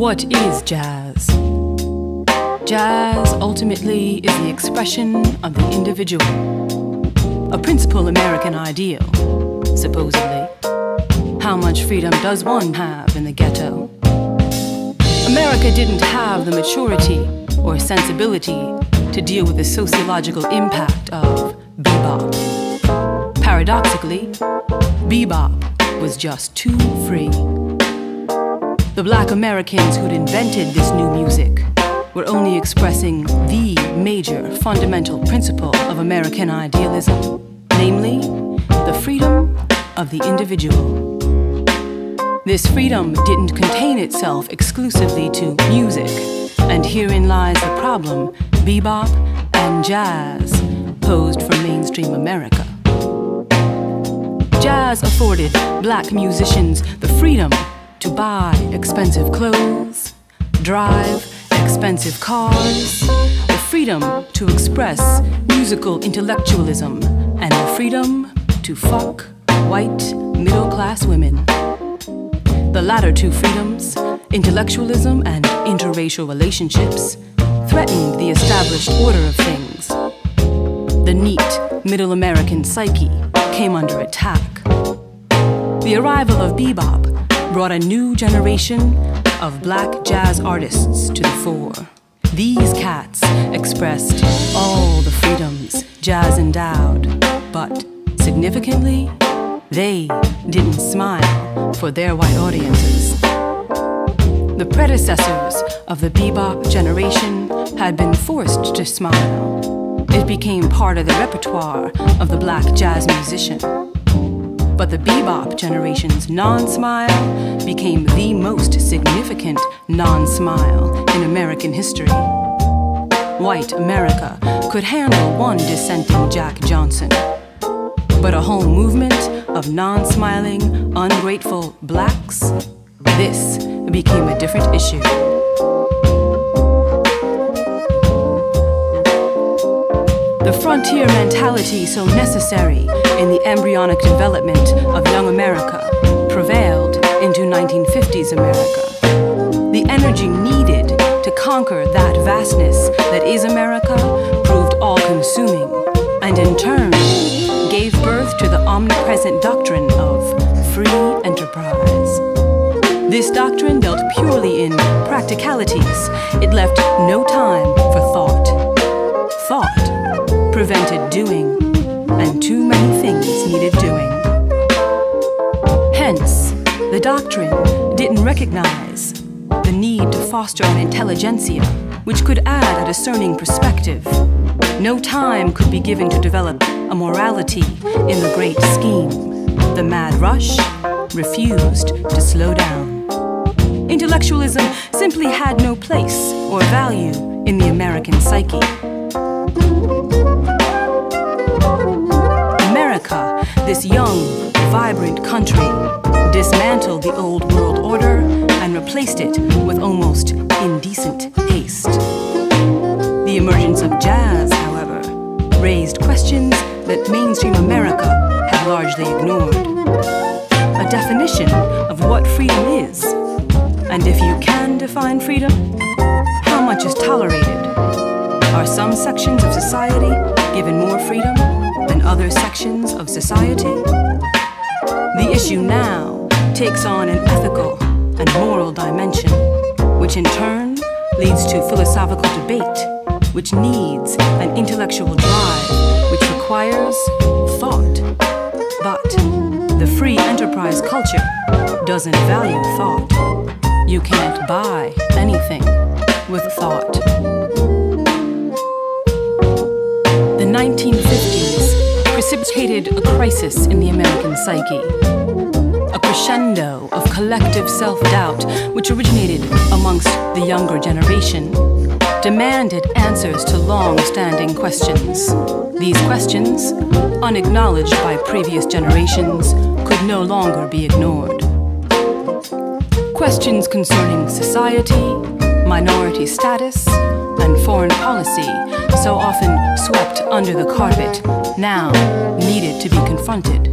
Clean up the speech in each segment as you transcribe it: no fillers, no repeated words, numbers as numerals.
What is jazz? Jazz ultimately is the expression of the individual, a principal American ideal, supposedly. How much freedom does one have in the ghetto? America didn't have the maturity or sensibility to deal with the sociological impact of bebop. Paradoxically, bebop was just too free. The black Americans who'd invented this new music were only expressing the major fundamental principle of American idealism, namely, the freedom of the individual. This freedom didn't contain itself exclusively to music, and herein lies the problem bebop and jazz posed for mainstream America. Jazz afforded black musicians the freedom to buy expensive clothes, drive expensive cars, the freedom to express musical intellectualism, and the freedom to fuck white middle-class women. The latter two freedoms, intellectualism and interracial relationships, threatened the established order of things. The neat middle American psyche came under attack. The arrival of bebop brought a new generation of black jazz artists to the fore. These cats expressed all the freedoms jazz endowed, but significantly, they didn't smile for their white audiences. The predecessors of the bebop generation had been forced to smile. It became part of the repertoire of the black jazz musician. But the bebop generation's non-smile became the most significant non-smile in American history. White America could handle one dissenting Jack Johnson, but a whole movement of non-smiling, ungrateful blacks, this became a different issue. The frontier mentality so necessary in the embryonic development of young America prevailed into 1950s America. The energy needed to conquer that vastness that is America proved all-consuming, and in turn gave birth to the omnipresent doctrine of free enterprise. This doctrine dealt purely in practicalities. It left no time for thought. Thought prevented doing, and too many things needed doing. Hence, the doctrine didn't recognize the need to foster an intelligentsia which could add a discerning perspective. No time could be given to develop a morality in the great scheme. The mad rush refused to slow down. Intellectualism simply had no place or value in the American psyche. America, this young, vibrant country, dismantled the old world order and replaced it with almost indecent haste. The emergence of jazz, however, raised questions that mainstream America had largely ignored. A definition of what freedom is, and if you can define freedom, how much is tolerated? Are some sections of society given more freedom than other sections of society? The issue now takes on an ethical and moral dimension, which in turn leads to philosophical debate, which needs an intellectual drive, which requires thought. But the free enterprise culture doesn't value thought. You can't buy anything with thought. The 1950s precipitated a crisis in the American psyche, a crescendo of collective self-doubt which originated amongst the younger generation, demanded answers to long-standing questions. These questions, unacknowledged by previous generations, could no longer be ignored. Questions concerning society, minority status, and foreign policy, so often swept under the carpet, now needed to be confronted.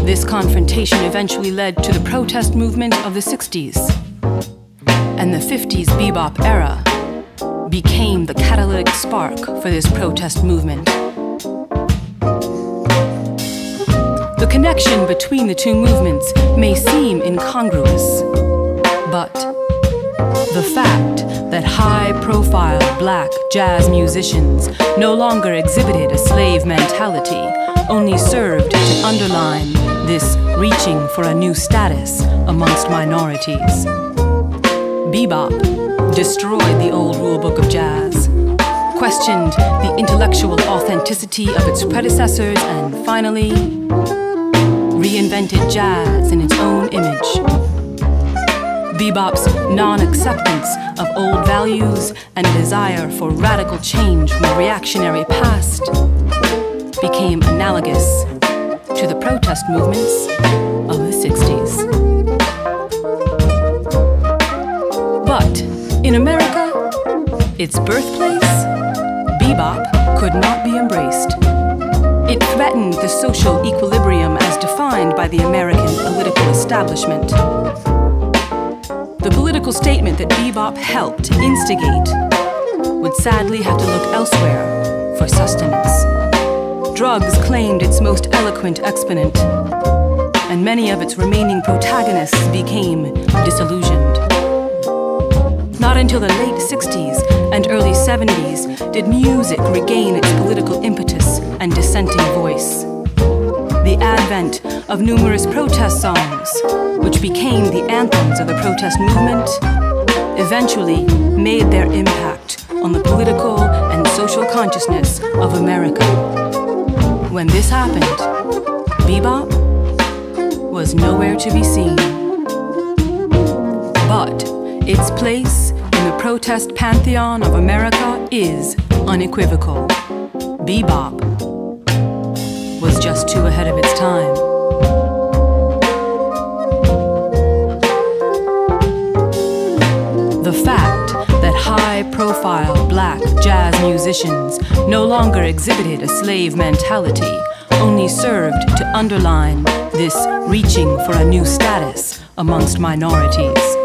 This confrontation eventually led to the protest movement of the 60s. and the 50s bebop era became the catalytic spark for this protest movement. The connection between the two movements may seem incongruous, but the fact that high-profile black jazz musicians no longer exhibited a slave mentality only served to underline this reaching for a new status amongst minorities. Bebop destroyed the old rulebook of jazz, questioned the intellectual authenticity of its predecessors, and finally reinvented jazz in its own image. Bebop's non-acceptance of old values and desire for radical change from a reactionary past became analogous to the protest movements of the 60s. But in America, its birthplace, bebop could not be embraced. It threatened the social equilibrium as defined by the American political establishment. The political statement that bebop helped instigate would sadly have to look elsewhere for sustenance. Drugs claimed its most eloquent exponent, and many of its remaining protagonists became disillusioned. Not until the late 60s and early 70s did music regain its political impetus and dissenting voice. The advent of numerous protest songs, which became the anthems of the protest movement, eventually made their impact on the political and social consciousness of America. When this happened, bebop was nowhere to be seen. But its place in the protest pantheon of America is unequivocal. Bebop was just too ahead of its time. The fact that high-profile black jazz musicians no longer exhibited a slave mentality only served to underline this reaching for a new status amongst minorities.